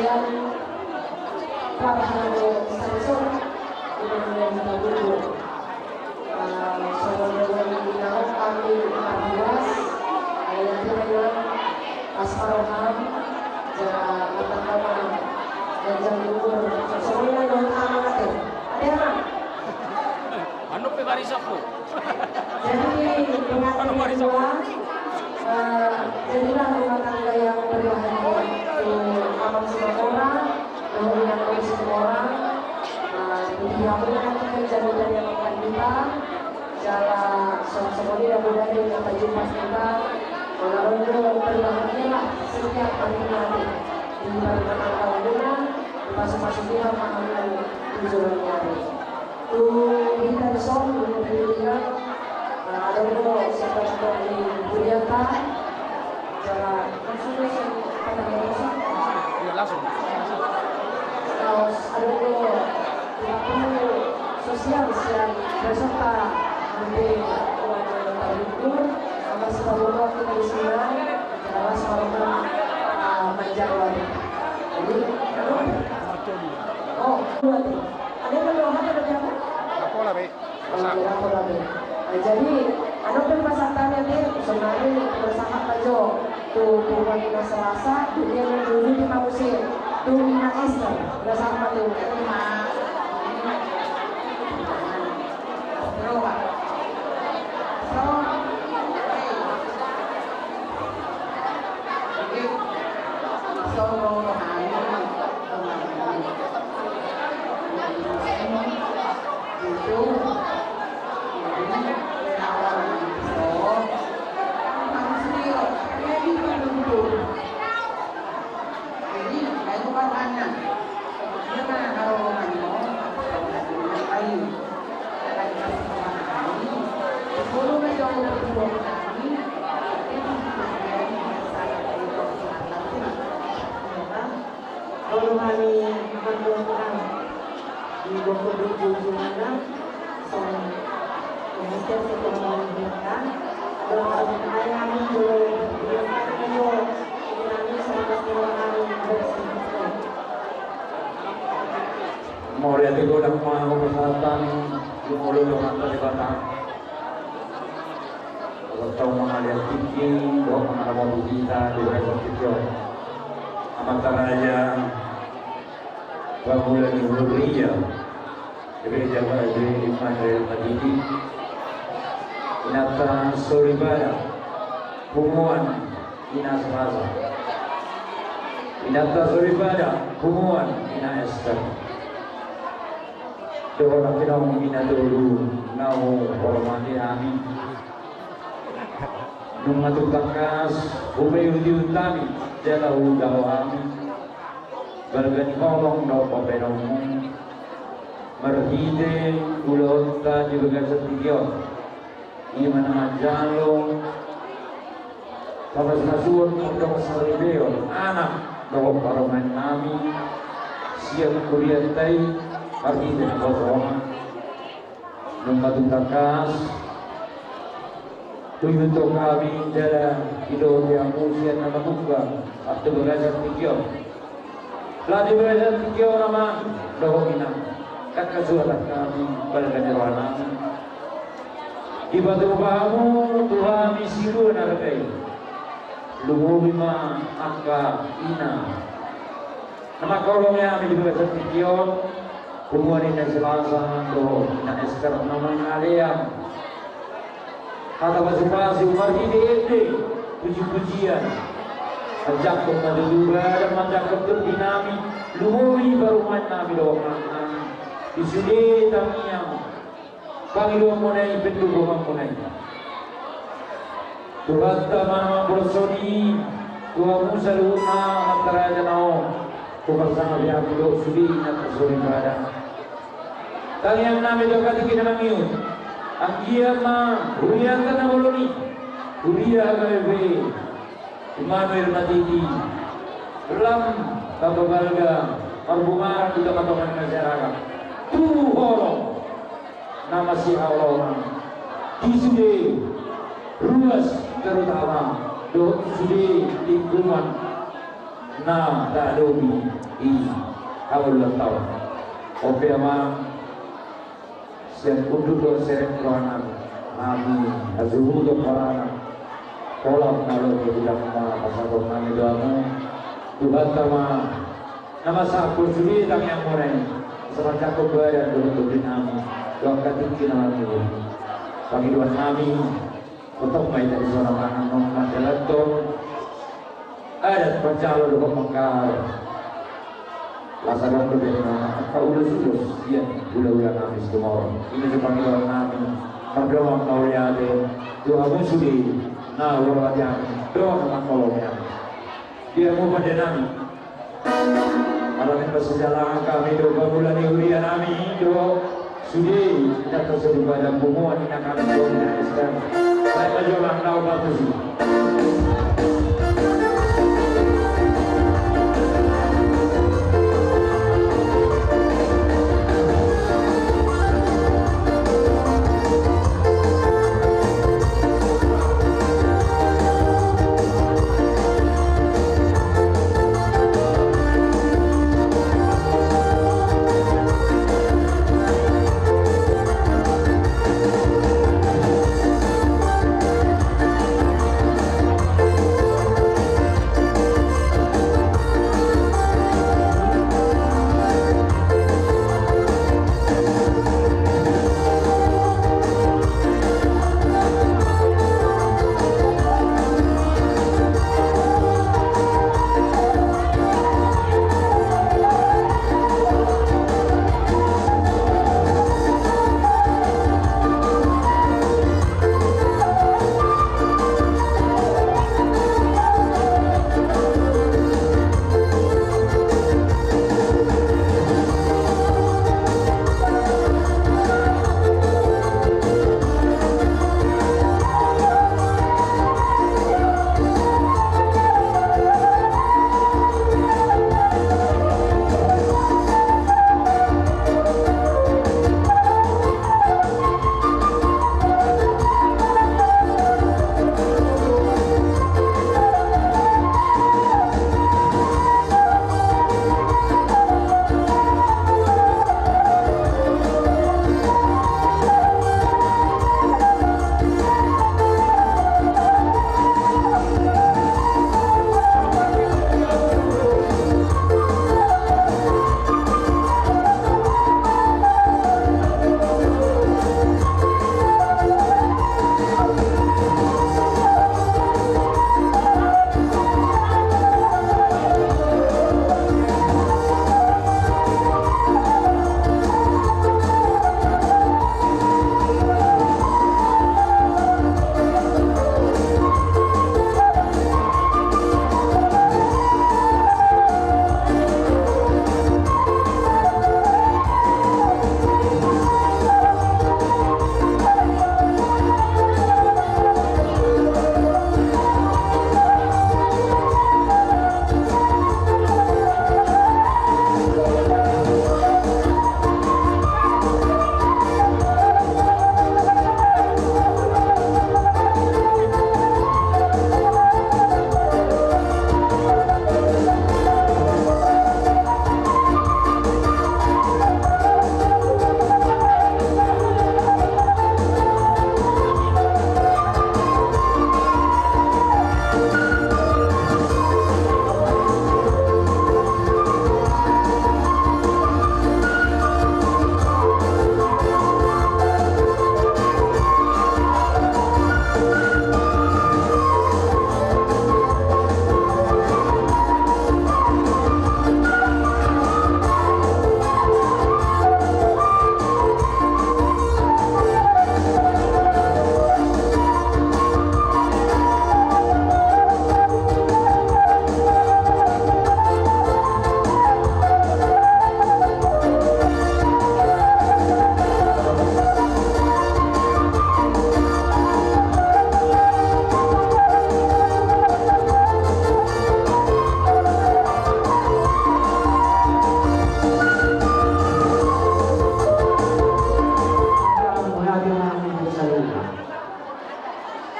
sekalian, Farhano Samsul kemudian dulu sebelum dinamakan kami 14 ayat dengan Asmaroham jalan pertama dan jalur semuanya non amanat ada ano pe barisaku jadi pengantin kedua jadilah rumah tangga yang berbahagia itu aman semua orang kemudian kondisi semua orang yang menantikan jalur yang akan kita jalan semuanya dan mudah kita jumpa kita untuk berbahagia setiap hari nanti di rumah tangga hubungan di masing-masing pihak mengambil tujuannya kita besok untuk pendidikan ada dulu sekitar di Budianta jalan langsung pada besok ya langsung terus ada dulu 30 sosial yang beserta nanti libur sama separuh kita di sini jalan separuh Banjarwadi jadi oh ada yang mau ada berapa Pola be. Jadi, ano pun pasantannya dia sebenarnya bersama kajo tuh bukan Selasa, dia dulu di Mamusin, tuh Mina Esther bersama tuh kalau kami berdoa di Bogor Jujuana soal kemudian setelah menghidupkan doa kami kami sampai kami bersama mau lihat itu udah mau kesehatan di mulut dengan terlibatkan kalau tahu mengalir tinggi doa mengalami kita di dalam video antara aja bangunan Indonesia gereja di Madrid Madini inata soribada humuan ina Selasa inata soribada humuan ina Esther doa kita mengingat dulu nau hormati amin Numatu takas umayu diutami jalau dawami bargani kolong do papenong merhide ulota di bagian setigio iman majalo sama sasuun untuk saribeo anak do paroman nami siap kuliah tai merhide kosong Numatu takas Tujuh kami dalam hidup yang mulia nama buka atau belajar tiga. Lagi belajar tiga nama dohina. Kakak suara kami berganjaran. Ibadah kamu Tuhan misiku narkai. Lugu lima angka ina. Nama kolomnya kami belajar tiga. Hubungan ini Selasa doh ina Esther nama Aliyah. Kata pasi umar ini puji-pujian ajak ke madura dan ajak ke dinami lumuri baru nami doang di sini kami yang kami doang monai bentuk doang monai Tuhan tamang bersoni Tuhan Musa luna antara janau bersama dia dulu sudi nak bersoni pada kalian nami doang kita namiun Anggiama, Uriya ka na uluni, Uriya ka ebe, Immanuel Matiti, Ram kababalga, Marbunga kita katakan masyarakat, Tuhoro, nama si Allah, Isude, Ruas terutama, Do Isude lingkungan, na talubi i awal tahun. Oke ama siap untuk do seren kroana nabi azuru do korana kolak nalo tidak ma pasal kami doamu Tuhan tama nama sahabat suri tang yang moren sepanjang kebayan dulu dinami doa katinggi nami kami doa nami untuk mai dari seorang anak nongkan jalaton ada pencalo do mengkar lasaran berbeda apa ulus ya ulah nami semua ini dipanggil nami berdoa kau ya de doa musudi nah warwajah doa nama kolomnya dia mau pada nami alamin bersejarah kami doa bulan Yulia nami doa sudi jatuh sedih pada bumuan ini akan doa Islam saya menjualan tahu bagus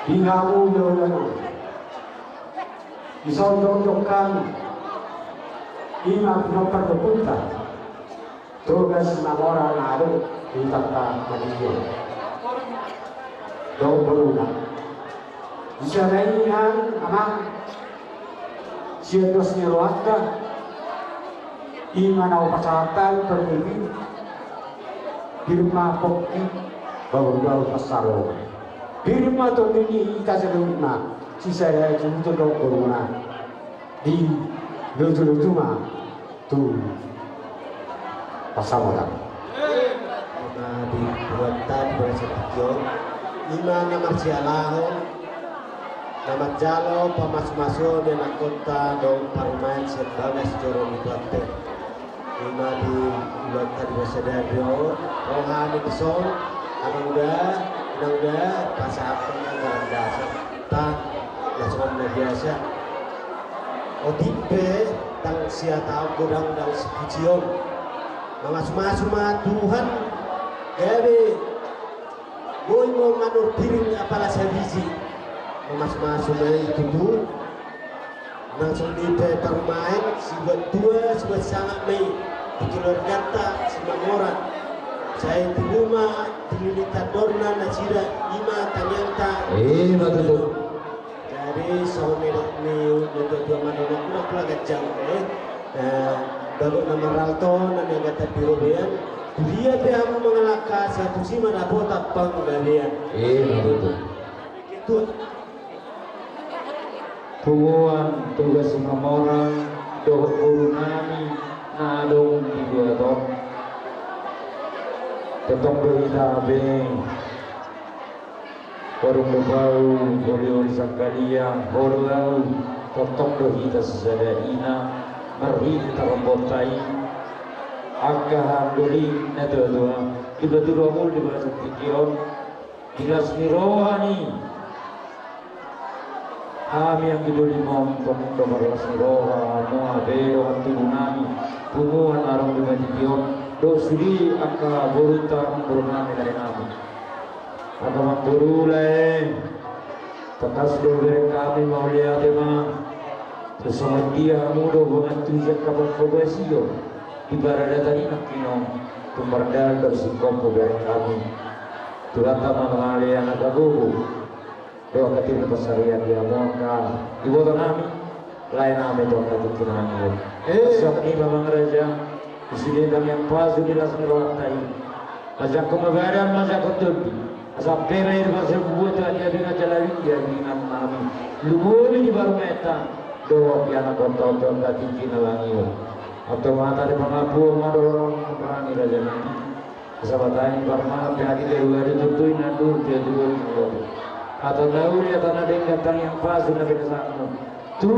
Hingamu yolano isondok kami ima pinopar berpunta tugas namora naru intata madio do beruna bisa lainnya amang siatos nirwaka ima na upasatan permili birma pokki bau pasaro birma to ini kasaluna sisa ya junto do beruna di lucu-lucu mah tuh pasamotan na dibuatan berasa video lima nama sialaho nama jalo pamas-maso dan kota dong parumahan sebagai sejoro dibuat lima dibuatan berasa radio rohani beson udah pasapun dalam dasar tak langsung biasa otipe tang siatau godang dang sepujion Mas Tuhan gawe boy mau manur piring apalah sabiji Mas itu tuh langsung di permain sebuat dua sebuat sangat mei dikilor gata semua orang saya di rumah dililita dorna nasira ima tanyanta betul. jadi soalnya ini untuk dua manor kurang gajang baru nama Ralto dan yang kata Pirobean dia pihak mengelakkan satu sima dapat tapang galian Betul. itu Tuan tugas orang doa urunami nadong tiga ton tetap berita beng Orang berbau boleh sakalia orang tetap berita sesadina mari kita membotai agak beli nadua tiba-tiba mul di bahasa tikion jelas rohani kami yang dibeli montong kemarlas roha mua belo antunami pumuan arang di tikion dosuri aka boruta berunami dari nami aka mamburulai tekas dober kami mau lihat emang sesama dia mudo bantu kapan progresio ibarat tadi nak kinong pemerdal bersikap dari kami turata mengalih anak agogo doa ketir pasarian dia moka ibu kami lain ame doa ketir kinangan sok ni memang raja presiden yang pas jelas merawat ajak kemabaran ajak kotopi asap pemer pasal buat dia dengan jalan dia dengan kami lumuri di baru meta do yana konton tadi kinalangio atau mata di pengapu madorong perani raja nani sahabatain parma pihaki dari luar itu nandur dia dulu atau tahu dia tanah datang yang pas sudah bersama tu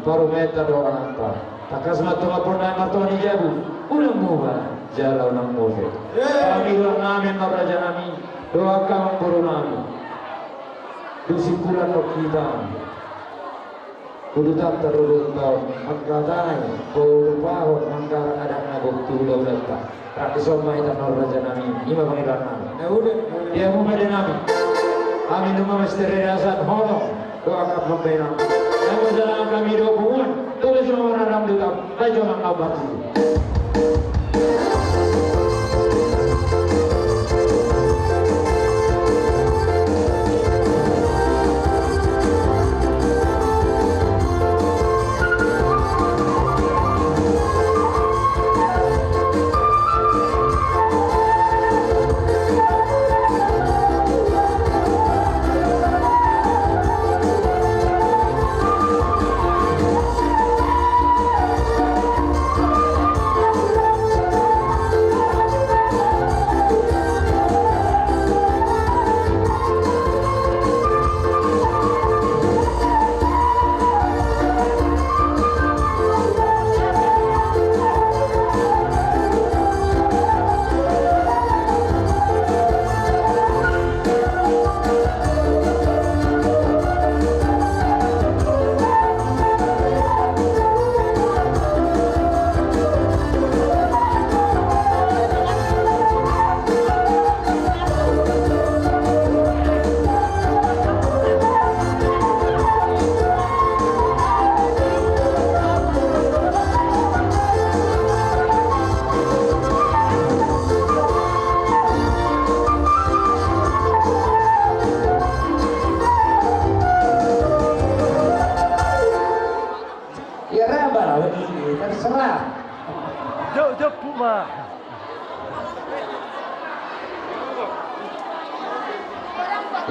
baru meta do ananta takas matu lapona matu ni jabu ulang muba jala ulang muba kami ulang amin raja nami doakan kurunami dusipulan kita Kudutan terurutau angkatay purupahot mangkara kadang nabok tulau lata tak disomai tanor raja nami ima pangilan nami dia mumade nami amin nama misteri rasan hono doakan pembina nama jalan kami dokuan tulis nomor aram dutam bajo mangkau batu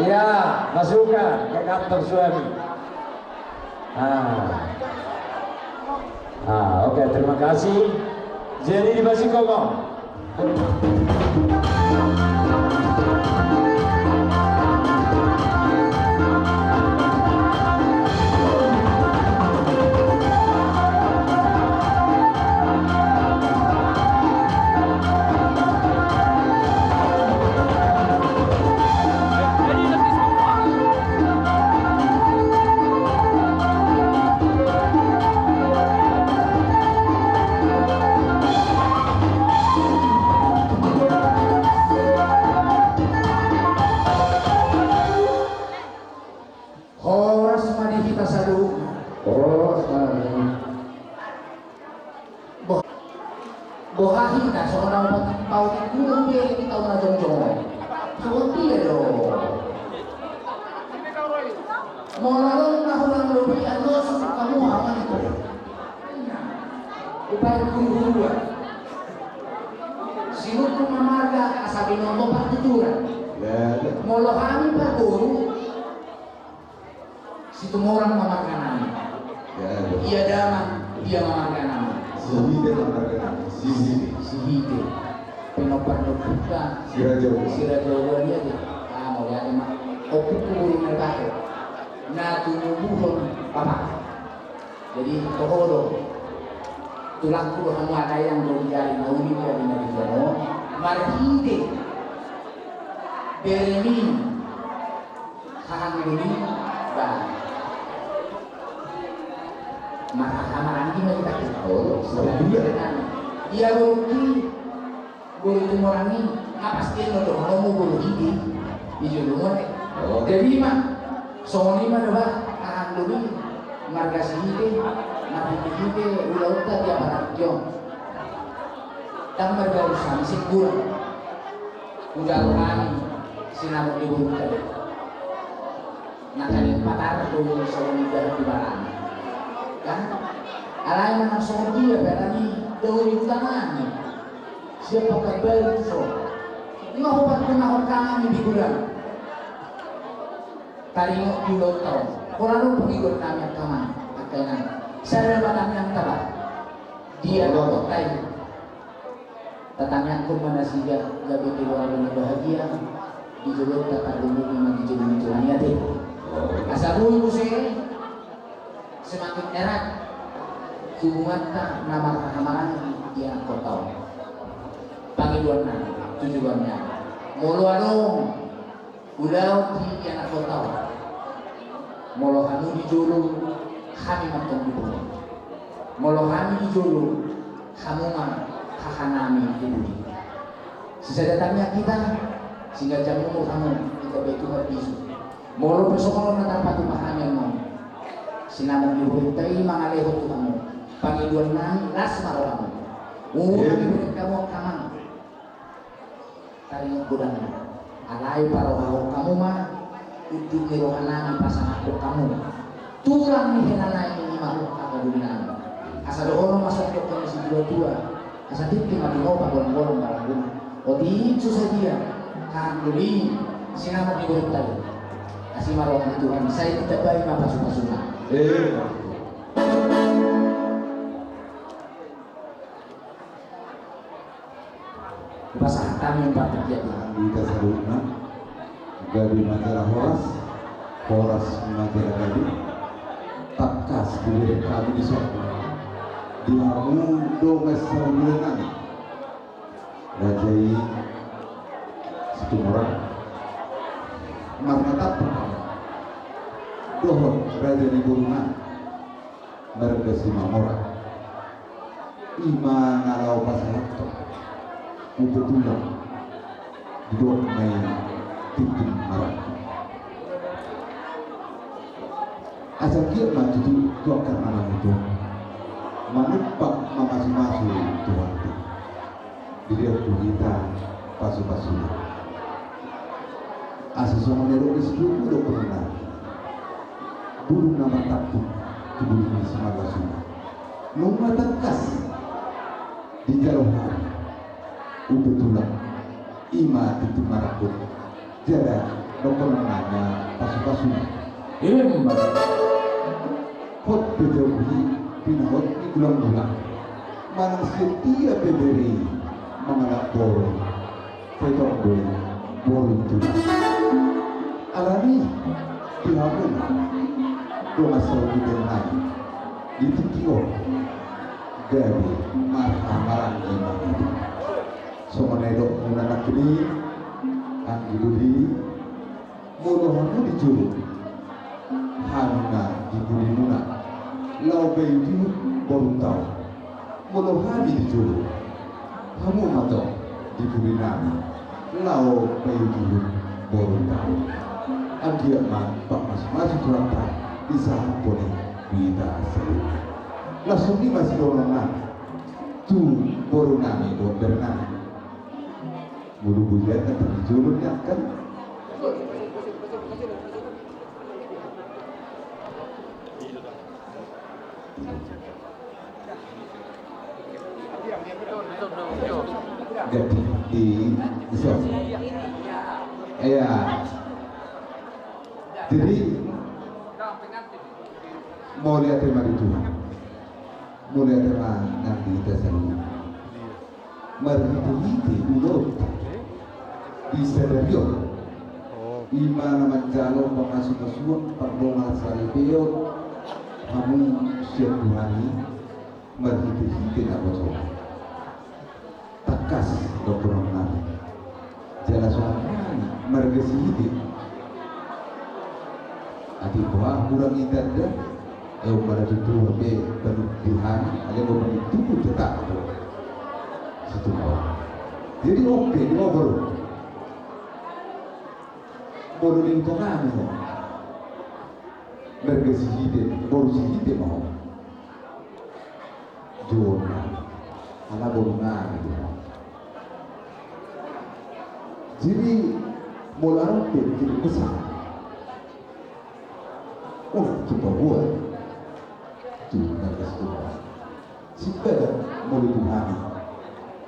Ya, masukkan ke kantong suami. Oke, terima kasih. Jadi di Basikomo. Horas mani kita sadu. Horas mani. Bohahi na seorang pau itu dia kita na jongjong. Seperti itu. Molalong na hulang lebih anos kamu aman itu. Upaya guru. Sinut mamarga asabi nomo partituran. Molohami pa guru. Situ orang memakan nama. Ia damang, dia memakan nama. Sihide memakan nama. Sihide. Penopan buka. Sirajawa dia deh. Mau lihat emang. Oku kubur mereka. Nah tubuh papa. Jadi tohoro. Tulang kulo kamu ada yang belum jari nauni dia di Narijano. Marhide. Beremi. Hang ini. Bah. Maka hamaran kita tahu dia guru itu orang ini apa sih lo dong mau guru ini di julungan jadi mah soalnya mah dah akan dulu marga sihide nabi sihide ulah dia barat jom dan marga usang sikur udah kami sinamuk di bulu tadi nakalin patar dulu soalnya di barat kan alay mana sorti ya berani dari utangan siapa kabar itu ini mau pernah kami di gudang taringok di lotong orang pengikut kami kaman akhirnya saya dapat yang tabah dia lokai tetangga pun mana siga gabi keluarga bahagia di julur dapat dulu memang di julur ya deh asal dulu sih semakin erat hubungan tak nama kehamaran dia kotau panggilannya tujuannya mulu adong udah di anak kotau mulu kami di julu kami matang di bumi mulu kami di julu kamu mah kahanami di bumi sisa datangnya kita sehingga jam umur kamu kita betul bisu mulu besok kalau mendapat pahami yang mau sinamong dibuntay mga lehot kamu Panginoon na lasmar kamu diberi kamu kamang taring gudang alay paraw kamu mah udug ni rohanami pasang ako kamu tulang ni hinanay ni makhluk kagadulinan asa doon masuk ko si dua-dua asa diti matino pagolong-golong barang o di susah dia kaguli sinamong dibuntay kasi marohan Tuhan saya tidak baik mapasuka-suka Bahasa kami yang terjadi di Kasaruna Gabi Majalah Horas Majalah Gabi Takas diberi kami di sana di Amu Donges Serbulan Rajai Situmorang Marmatak Dohor Raja di Burungan Merga Simamora Ima Ngalau Pasarapto Untuk tulang Dua main Titik marah Asal kia maju itu Tuakan anak itu Menimpak mamasi-masi Tuhan Dilihat kita Pasu-pasu Asal sama nerokis Dulu udah pernah Bulu nama takut Tubuh ini semaga sunnah Nunggu tekas Di jauh hari Ubetulah Ima titik marakut Jada penangannya pasu-pasu. Mas. Hot bejawi pinahot di bulan-bulan. Manang setia beberi mengalak boro. Petong boy boro tuna. Alami pinahot masuk di denai di tikio gabi marah-marah gimana itu. Somanedok munanak ini ang ibudi muluhanmu dijuru hanuna ibudi muna lau bayi baru tahu muluhani dijuru kamu mato ibudi nami lau bayi baru tahu ang diaman pak mas turata bisa boleh kita sering langsung ni masih orang tu baru nami do bernami bulu bulan kan terjulurnya kan jadi di so ya jadi mau lihat tema itu mau lihat tema nanti kita selalu merhiti ulo di sedario ima naman jalo pamasuk-masuk pardongan salibeo kamu siap Tuhani merhiti nak bocor takas dokter nabi jala soalan mergesi hidup ati buah kurang ibadah pada itu lebih penuh Tuhan ada beberapa itu cetak satu orang jadi oke dia baru baru di tengah ni mergesi hidup baru si hidup mau Jona anak baru ngani jadi mulai jadi besar coba buat itu mergesi Tuhan siapa mulai Tuhan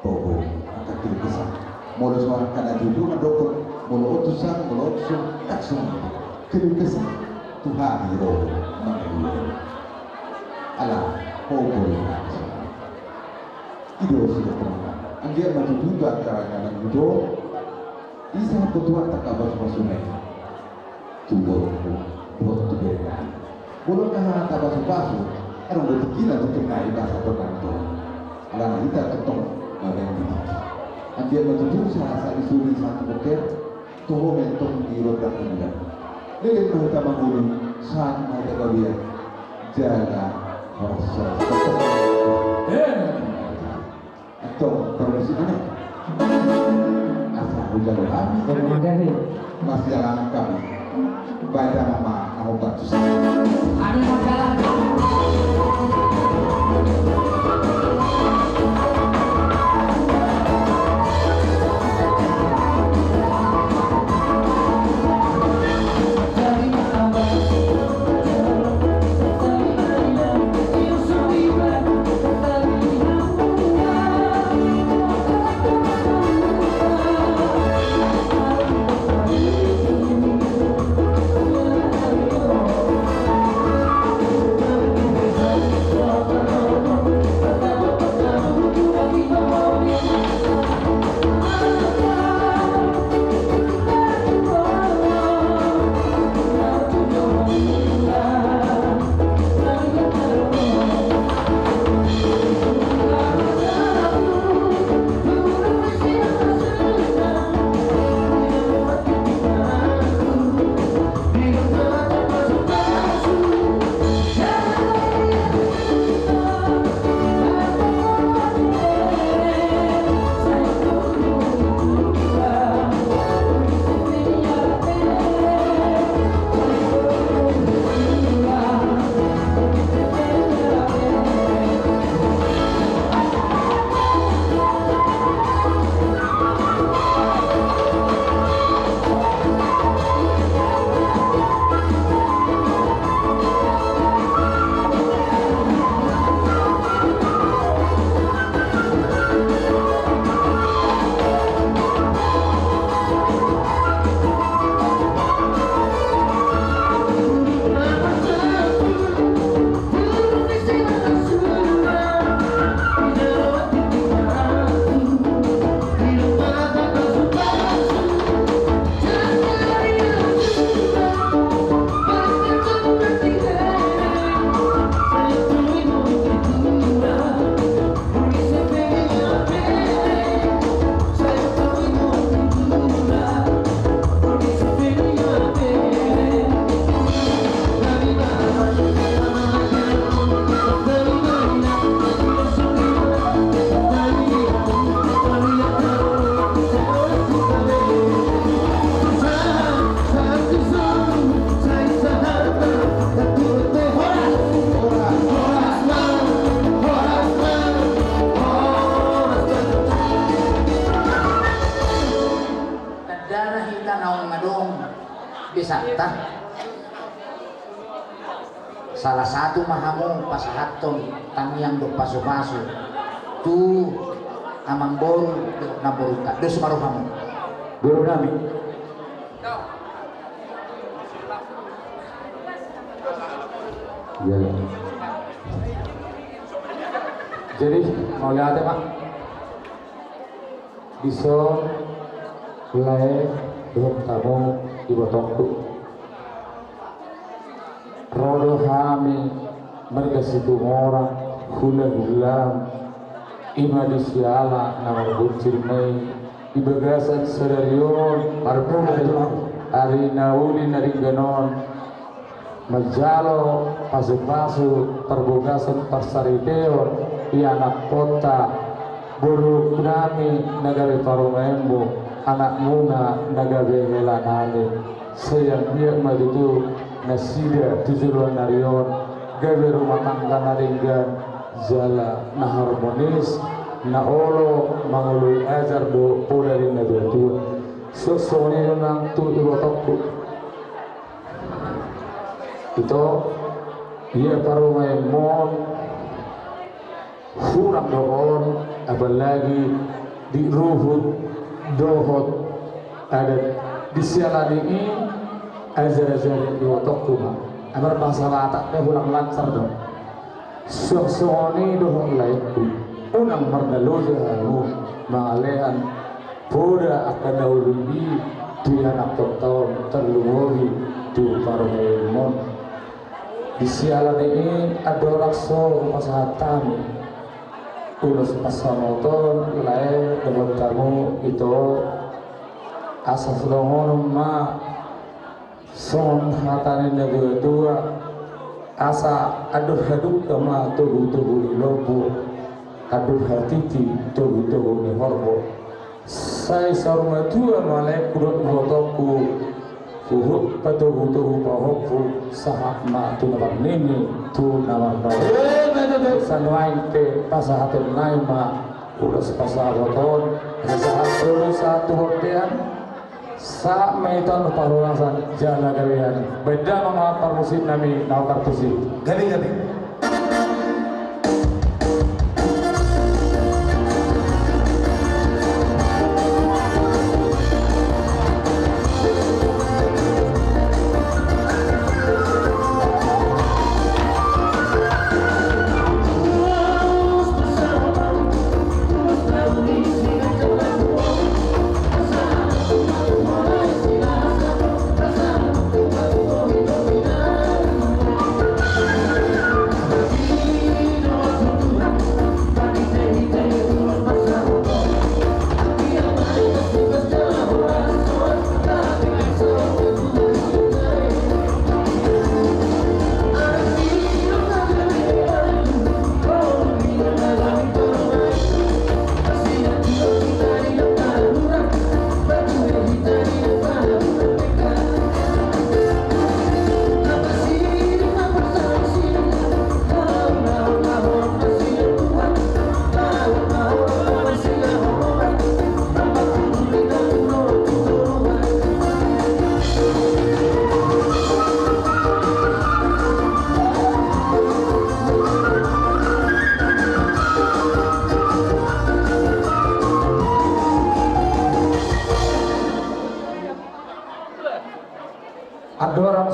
bahwa akan jadi besar mulai seorang karena jujur dokter mulai utusan mulai utusan action jadi besar Tuhan itu mengenai Allah boleh itu sudah pernah dia maju juga caranya dan itu bisa ketua tak kabar sungai tubuh buat tubuh boleh karena kabar supasu orang bertikilan untuk naik bahasa tertentu karena kita ketong bagian ini dia maju saat disuruh satu boker tuh mentok di roda kemudian dia mereka mengulang saat mereka kalian jaga rasa atau permisi mana? Asal hujan kami, masih jalan kami. Baca nama nama batu. Ada masalah. salah satu mahamu pasahaton tanyang do pasu-pasu tu amang boru na boruka do sumaruhamu Guru nami. Ya. Jadi mau lihat ya Pak, bisa mulai dengan kamu di botolku. Rodo kami mereka situ orang hula-hula ima di siala nama bucin mai di bagasan sedarion parpun hari nauli naringganon majalo pasu-pasu perbogasan parsariteon di anak kota buruk nami negara Parumembo anak muna negara Helanane sayang dia madutu nasida tujuan narion gawe rumah tangga naringgan jala na harmonis na olo mangului ajar do polari na do so soni nang tu ibotokku itu ia parumai mon hurang doon apalagi di ruhut dohot ada di sialani ini ajar-ajar ibotokku amar bahasa Batak hurang lancar dong soni dohot laiku unang mardaloja halu mangalean poda akan daulubi di anak tahun terlumuri di Parumemon di sialan ini ada rakso pasahatan ulus pasamoton lain dengan kamu itu asas dongon ma son hatanin negara dua asa aduh haduk kama tubuh ilobu aduh hatiti tubuh ni horbo saya saruma tua malai kurut motoku uhuk patuh pahoku sahak ma tu nama nini tu nama baik sanwain te pasahatun naima urus pasahaton saat urus satu hotean sa meitan parulasan jana galian beda nama parmusit nami nau kartusi Gabi.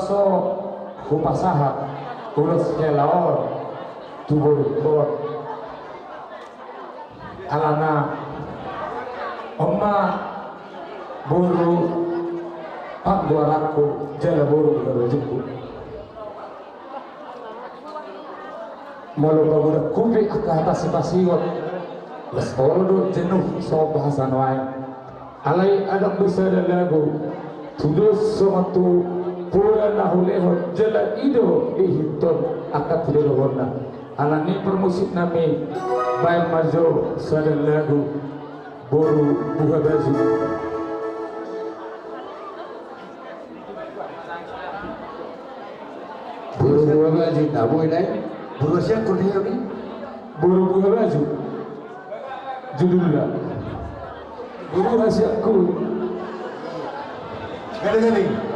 so hupasaha urus kelaor tubuh bor alana omma buru pak buaraku jala buru berjuku molo baguda kupi ke atas pasigot bas orodo jenuh so bahasan wae alai adak besar lagu tudus somatu pura nahuleho jala ido ihiton akat hidohona alani permusik nami baik majo sadar lagu boru buka baju Buru buka baju, tak boleh naik. Buru siapa kau ni kami? boru buka baju judulnya buru rahasiaku Gani.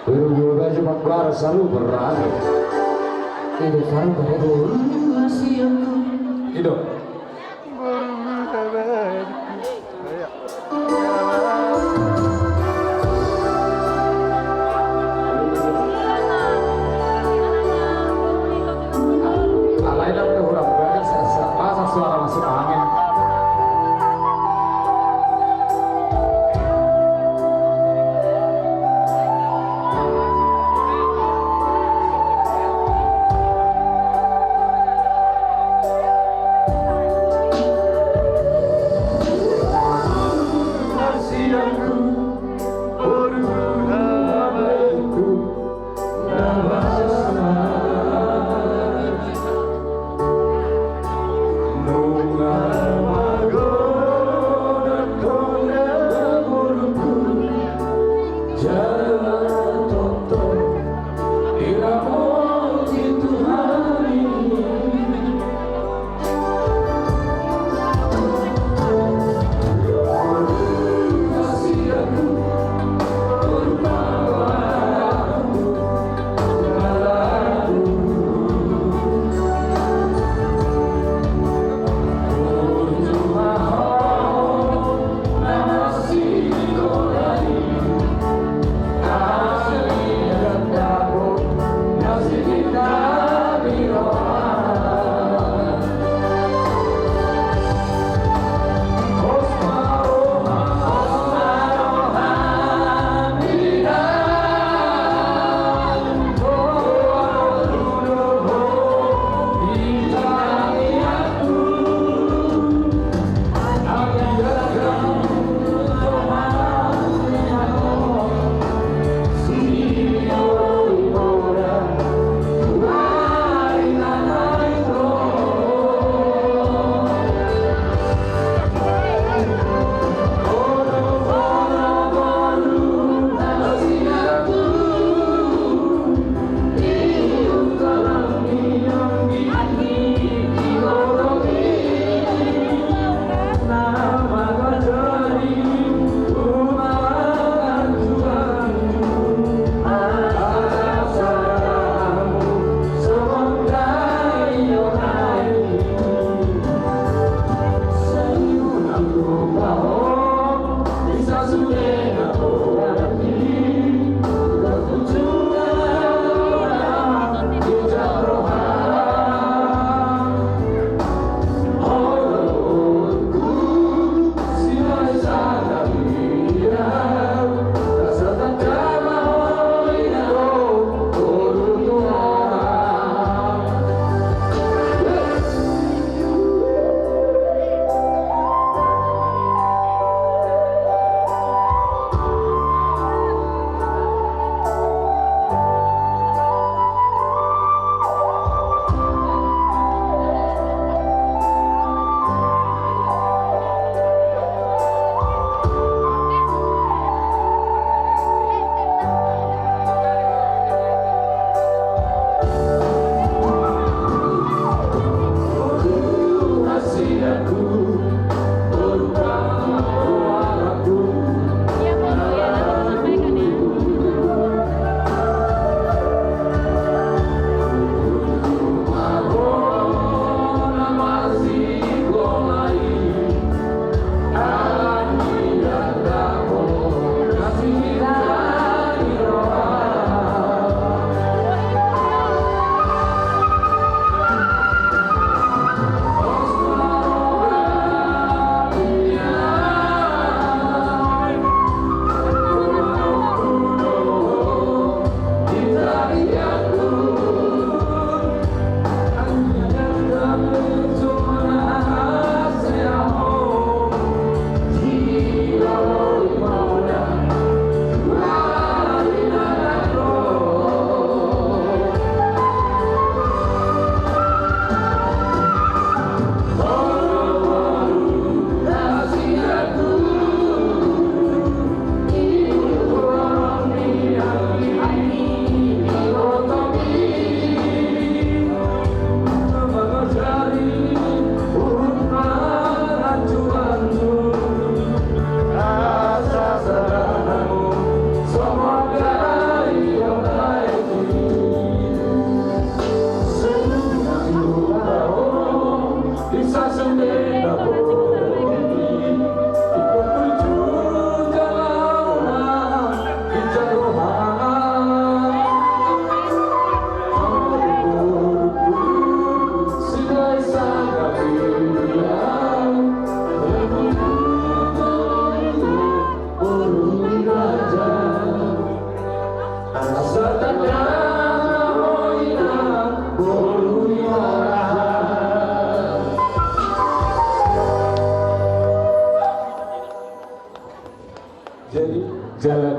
Berubah cuma bar selalu berani. Ini kan Hidup. Alailah ke huruf berada serasa suara masuk angin.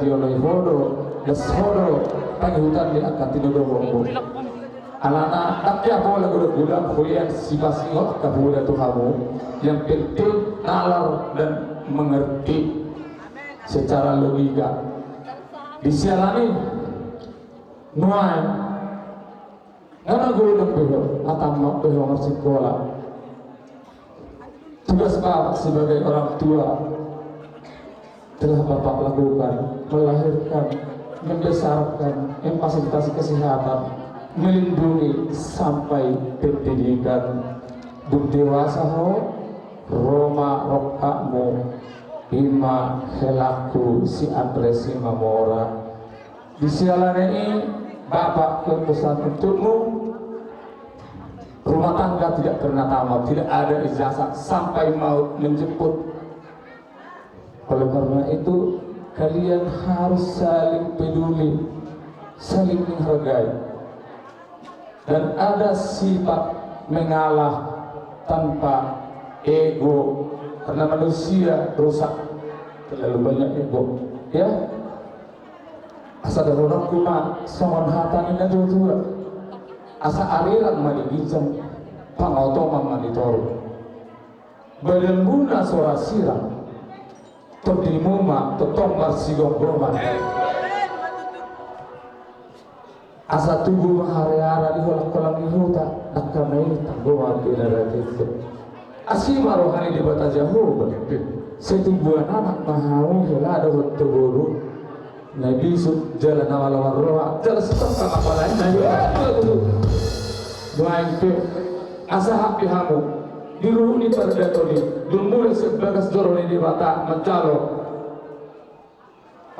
Diono Ihodo das Hodo panghutan di akan tinodong alana takya bola gula kuliah sipasingo kabuda Tuhamu yang penting nalar dan mengerti secara logika disialani nuai ngana gulung beho atau beho sekolah tugas bapak sebagai orang tua telah bapak lakukan melahirkan membesarkan memfasilitasi kesehatan melindungi sampai pendidikan berdewasa ho Roma rokamu ima helaku si Andresi Mamora di sialan ini bapak yang pesan untukmu rumah tangga tidak pernah tamat, tidak ada ijazah sampai maut menjemput. Oleh karena itu kalian harus saling peduli, saling menghargai, dan ada sifat mengalah tanpa ego, karena manusia rusak terlalu banyak ego, ya. Asa darurat kuma songon hatan ina dua asa aliran mani gijang pangotoman mani toru badan guna suara sirang terdimuma tetombar sigong broman asa tubuh mahariara di kolam ihuta nakana ini tanggungan di darat itu asima rohani di bata jauh setubuhan anak mahau helada hotoburu Nabi jalan awal roha jalan setengah apalagi Nabi doa itu asa hak pihamu diruni terdatoni dumulai sebagas doroni di bata mencalo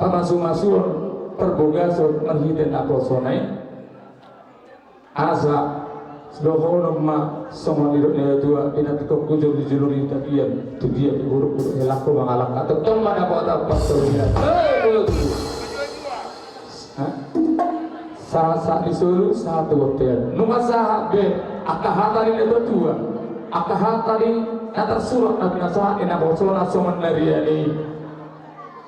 pamasu-masun perbogasun menghidin atau sonai asa sedohono ma sama dirutnya dua inatikok kujur di juluri takian tu dia buruk-buruk helaku mengalak atau tomba dapat apa serunya saat disuruh satu hotel numah sahab be akahatari ini berdua akahatari natar surat nabi nasahat ina bosona soman nariani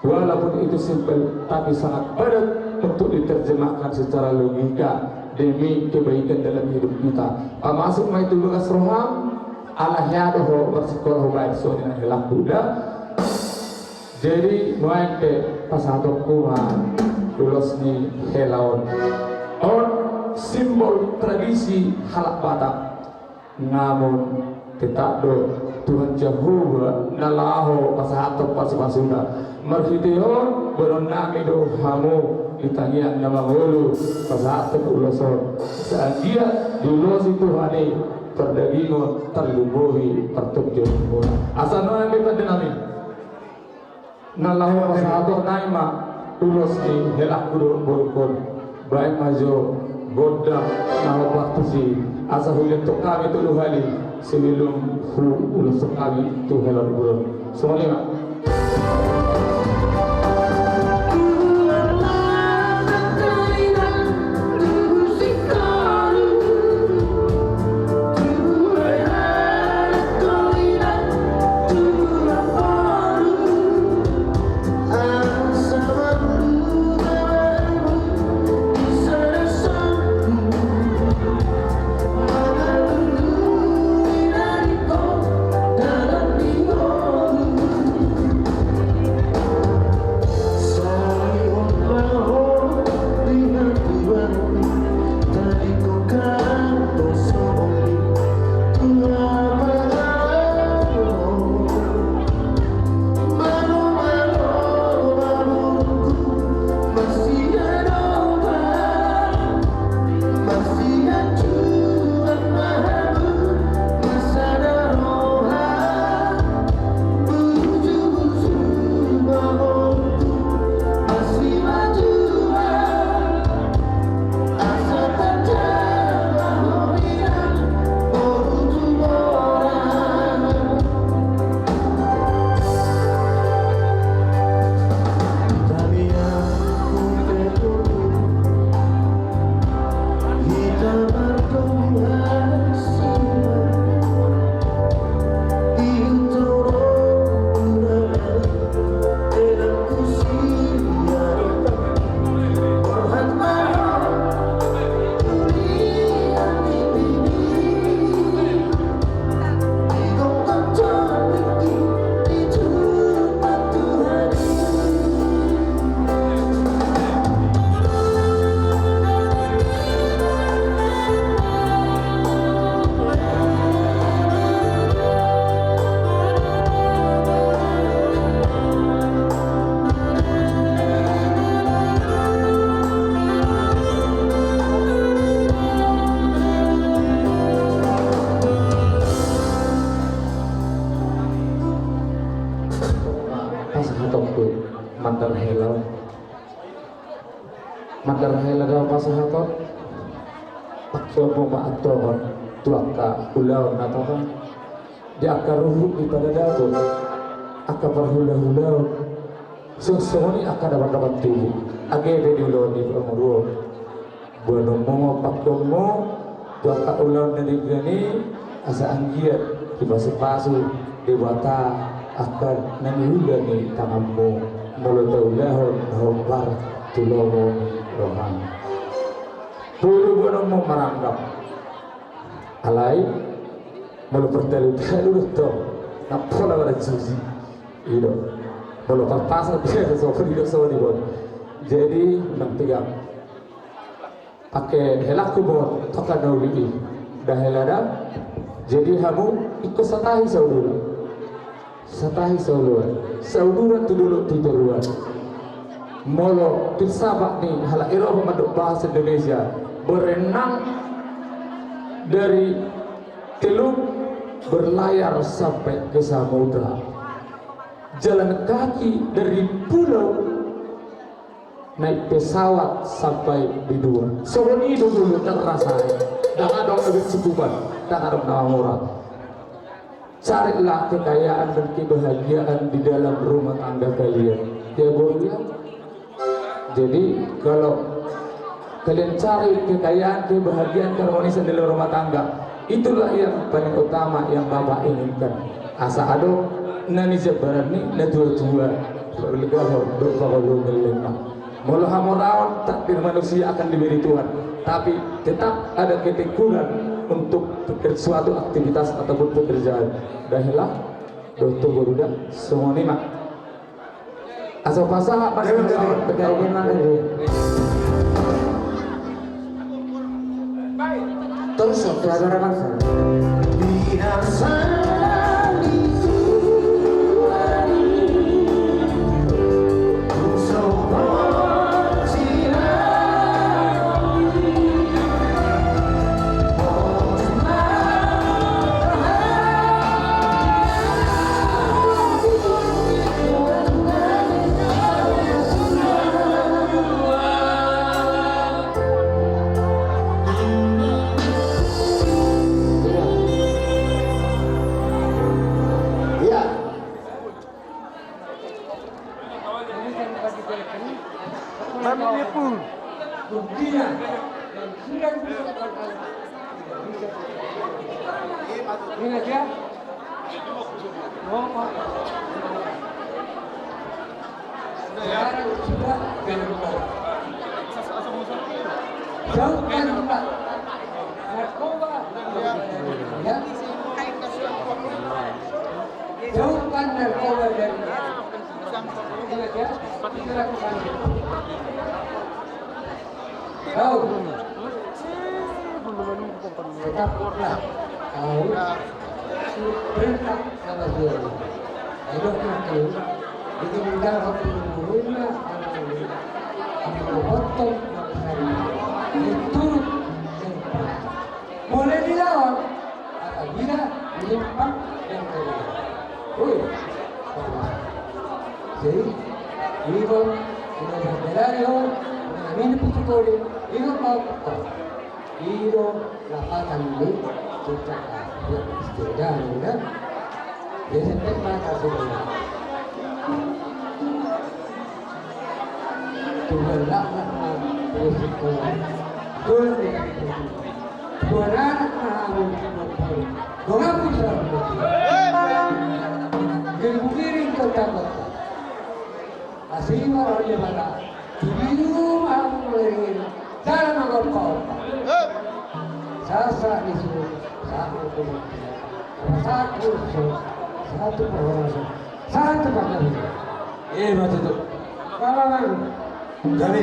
walaupun itu simpel tapi sangat padat untuk diterjemahkan secara logika demi kebaikan dalam hidup kita masuk mai itu bekas roham Allah yadoh bersekolah baik soalnya hilang kuda jadi nuain ke pasatok kuman lulus ni helaon on simbol tradisi halak batak namun kita do Tuhan Jehovah nalaho pasatok pasipasuna marhiteon beron nami do hamu ditangian nama hulu pasatok uluson saat dia diulosi Tuhani terdagingon terlubuhi tertukjun asal nuain kita dinami nalaho pasatok naima ulos ni helak kudu borukon baik majo godam naho waktu si asa hulen to kami tulu hali sebelum ulos kami tu helak burun semuanya agar helada pasahaton pakyo mo maaton tuaka ulau natakan di akar ruhuk di pada dato aka berhula-hula semuanya akan dapat tubuh agak di ulau di permuruan buat mo pakyo mo tuaka ulau dari gani asa anggiat di pasu dewata akan nanihula ni tanganmu mulutaulah hobar tulungo rohan puluh bulan mau meranggap alai mulu bertelu-telu to napola pada susi itu mulu perpasan dia sesuatu hidup sesuatu bon jadi nak tiga pakai helaku bon toka nauli dah helada jadi kamu ikut satahi saudara dulu tuturuan molo tisabak nih hala Eropa maduk bahasa Indonesia berenang dari Teluk berlayar sampai ke samudra jalan kaki dari pulau naik pesawat sampai di dua soalnya itu dulu tak rasain tak ada lebih cukupan tak ada nama murah. Carilah kekayaan dan kebahagiaan di dalam rumah tangga kalian ya boleh. Jadi kalau kalian cari kekayaan, kebahagiaan, keharmonisan di dalam rumah tangga, itulah yang paling utama yang Bapak inginkan. Asa ado nani sebaran ni na tua-tua berlegaho berpahalu melemah. Mula hamorawan takdir manusia akan diberi Tuhan, tapi tetap ada ketekunan untuk suatu aktivitas ataupun pekerjaan. Dahlah dokter berudah semua ni mak. Asal pasal pada bagaimana ini? Terus saudara bangsa. Ingat ya? Sekarang sudah jauhkan Pak narkoba ya. Jauhkan narkoba dari ingat ya? Itu lakukan. Kau tetaplah kau perintah sama dia. Hidup nanti itu menjawab rumah potong itu boleh dilawan apabila menyimpan yang kedua. Jadi ibu sudah berjalan mengambil putukori ibu mau ibu lapatan ini kita buat istirahat ya. Jadi terima kasih. Tuhan laknat berisiko Tuhan anak mahu Tuhan bisa Genggiring kota-kota Asing orang di mana Tubiru mahu melengin Dalam kota Sasa isu Satu Satu perhorasan Satu pakar Hebat itu Kalangan Gabi.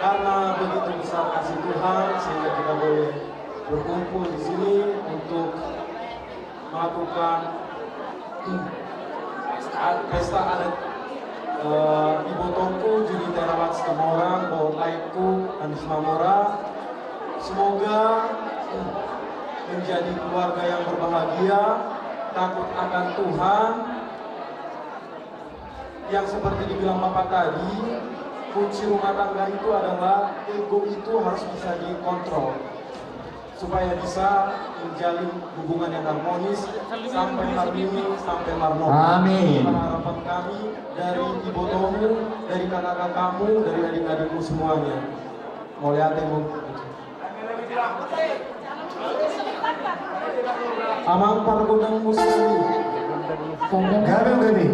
karena begitu besar kasih Tuhan sehingga kita boleh berkumpul di sini untuk melakukan pesta adat Ibu Tongku Judi Terawat Setemorang Bawa Laiku Anis Mamora. Semoga menjadi keluarga yang berbahagia, takut akan Tuhan, yang seperti dibilang Bapak tadi, kunci rumah tangga itu adalah ego itu harus bisa dikontrol supaya bisa menjalin hubungan yang harmonis sampai hari ini, sampai Marno. Amin. Harapan kami dari ibu Tomu, dari kakak-kakakmu, dari adik-adikmu semuanya. Mau lihat Amang pargundang muslimi. Gaben gabe.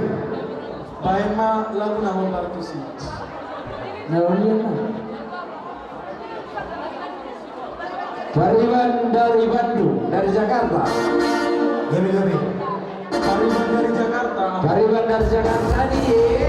Baik ma lagu nama partusi. Pariwan dari Bandung, dari Jakarta. Gabe gabe. Pariwan dari Jakarta. Pariwan dari Jakarta nih.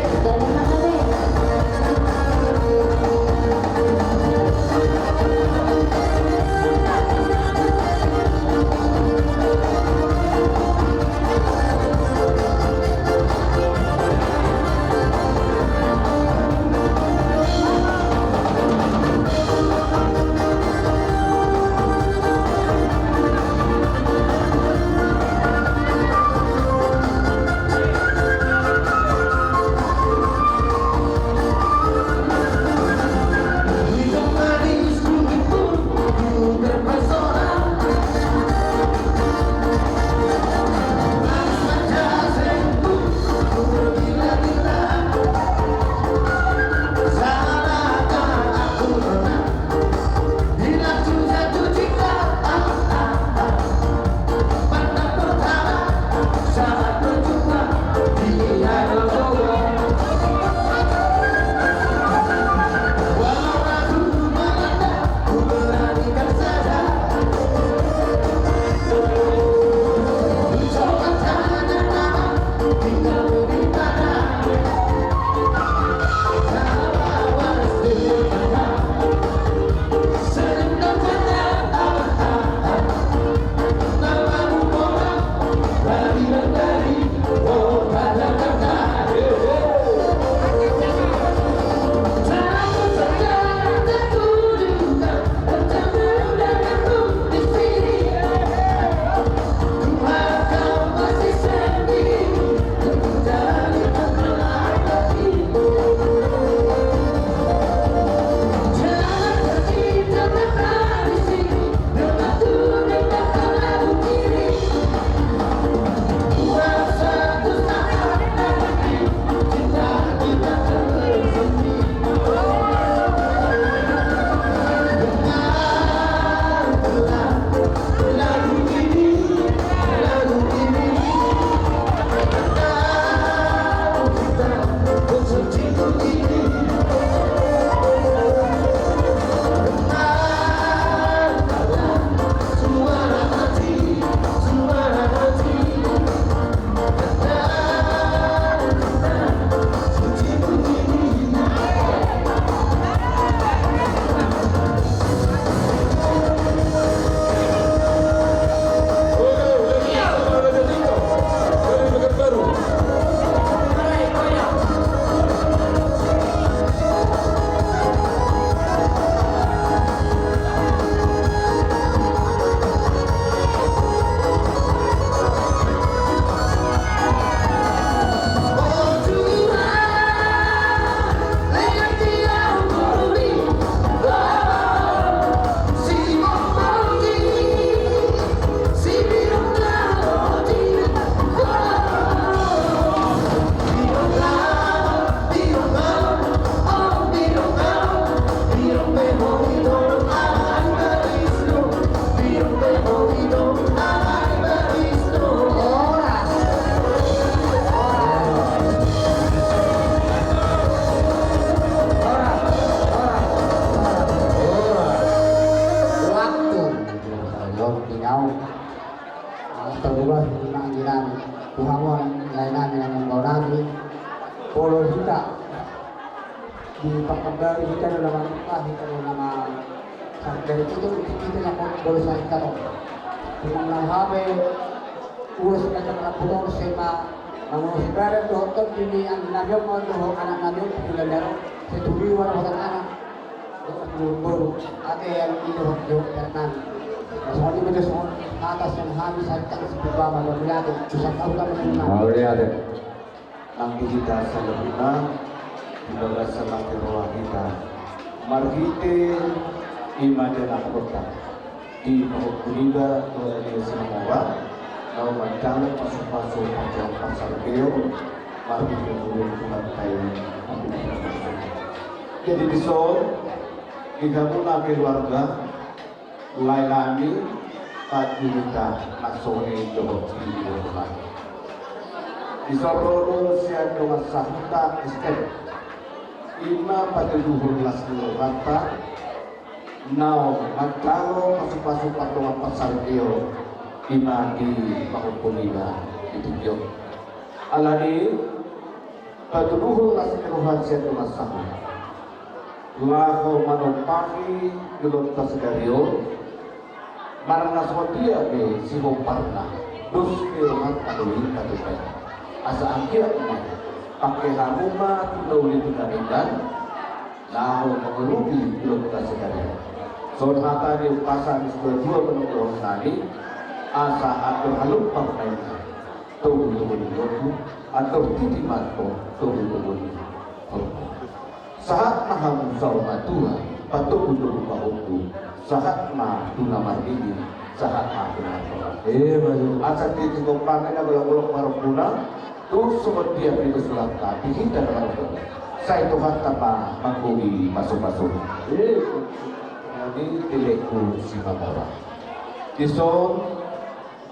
di pagkabari kita na naman kita na naman dari itu kita na boleh sa itanong kung lang habe uras na sa puno sa mga sigara doon ini ang nagyong mo doon anak nagyong pilalaro sa tuliwan ng mga anak baru ate yang itu doon karena soalnya itu soal atas yang habis saya tak sebab mana melihat susah tahu kan mana lihat Ang kita sa labina, ibaga sa mga kita, marhite imadan ang kota. Di mahukuliga doon niya sa mga wa, na umadang pasok-pasok ang diyang pasarapeo, marhite mo kumatay ang pinagpapasok. Jadi disol, ikaw na keluarga, lailani, at yunita masuk ito hindi mo kumatay. Isororo siya dengan sahuta estet ima patuduhur las nurata nao magkano pasupasupak dengan pasar iyo ima di mahukumina itu alani patuduhur las nurata siya dengan sahuta laho manopaki gelot tasgario marana sotia be siho parna dus kirohat paduli katupay asa angkira kumay pakai hamuma tulawin tinarikan naho mengerugi belum kasiharian sonhata di pasar dua penonton tadi asa atur haluk pangkainya tunggu atau titimato tunggu saat maham sauma tua patuh untuk bahuku saat mah tunamar ini saat mah tunamar asa titik panai na golok-golok marupuna terus seperti yang itu sulapkan kita dengan saya Tuhan tanpa mangkugi masuk-masuk jadi tilekku si babawa dison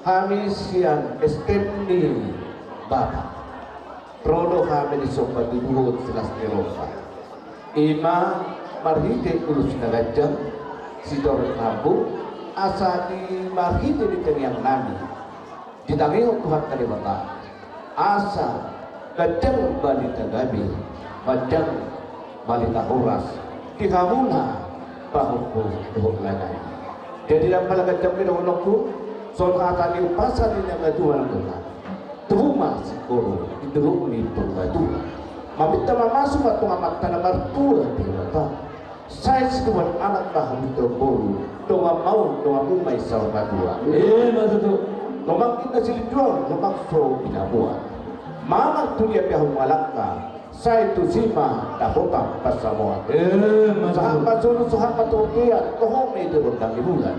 kami siang esteni bapak prodo kami disobat dibuhut selas dirosa ima marhite kulus nagajang si dorot nabu asa di marhite di tengah nami ditanggung Tuhan kalibata asa kadang balita gabi kadang balita horas dihamuna bahuku duhuk lanai jadi dalam kadang minulokku solhata di pasar ini yang kedua langkah tuhuma sikoro iduruk ni tunggadu mabita mamasuk atau amat tanah martua di mata saya sebuah anak baham terboru donga mau donga umai sahabat dua maksud lomang kita silih jual lomang so binabuan Mama tu dia pihak malaka, saya tu sima dah hutang pasamuan. Sahabat sunu sahabat tu dia, kau itu berkah bulan.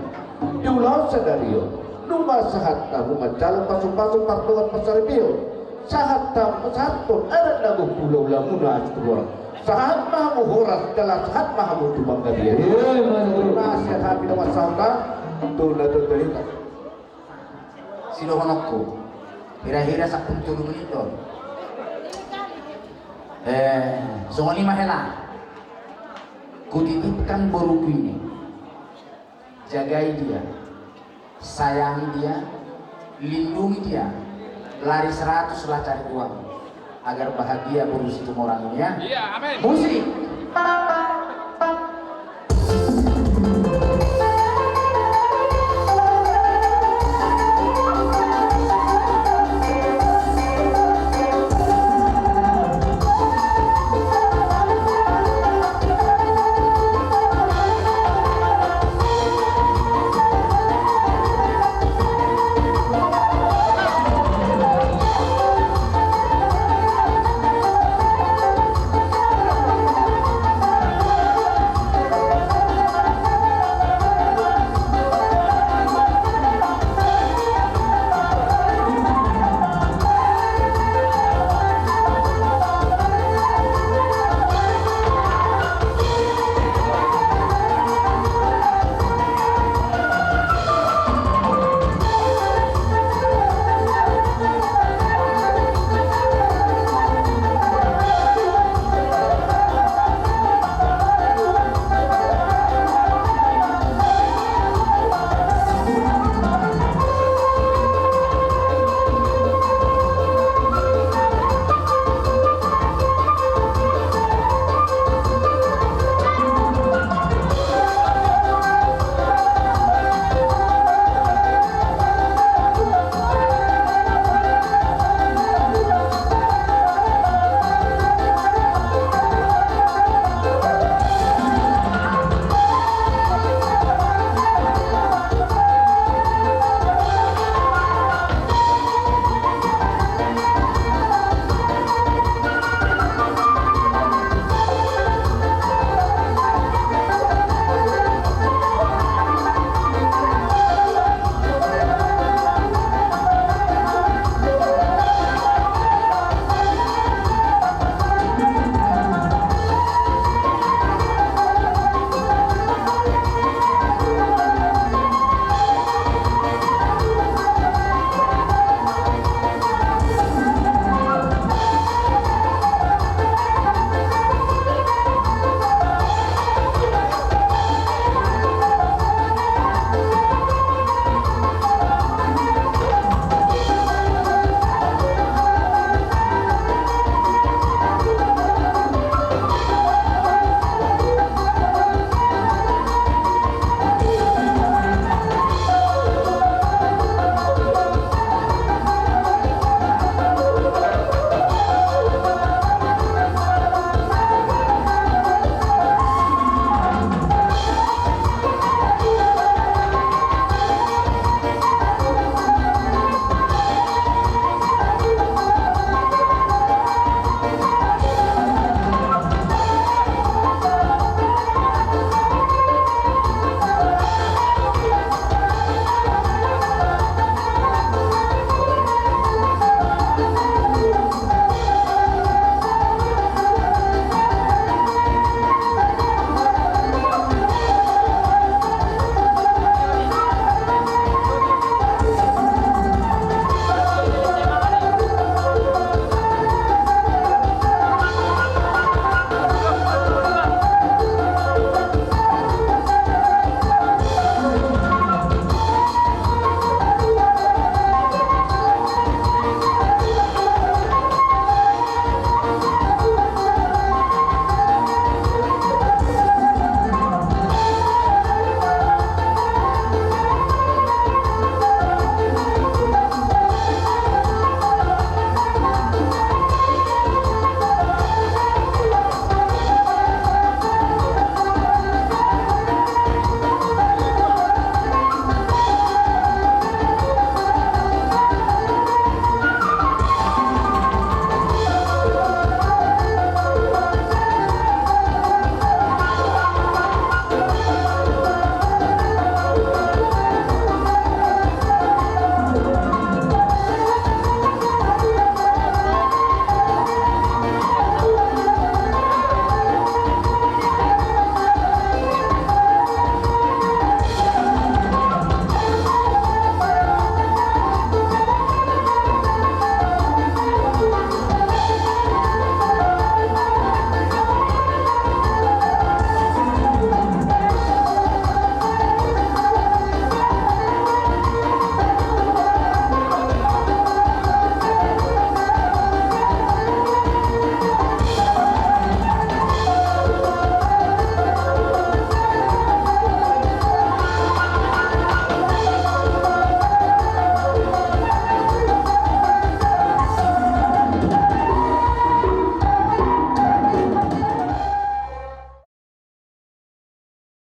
Diulau sedario, numba sahat tamu jalan pasuk-pasuk partuan pasar bio. Sahat tamu satu ada lagu pulau lamuna sebuah. Sahat mahamu horas dalam sahat mahamu tu bangga dia. Nasihat hati dengan sahabat tu lalu terlihat. Silohonokku hira-hira sak puntulungan itu soalnya mahela kutitipkan boruku ini jagai dia sayangi dia lindungi dia lari 100 lah cari uang agar bahagia berusaha orang ini ya. Iya, amin. Musik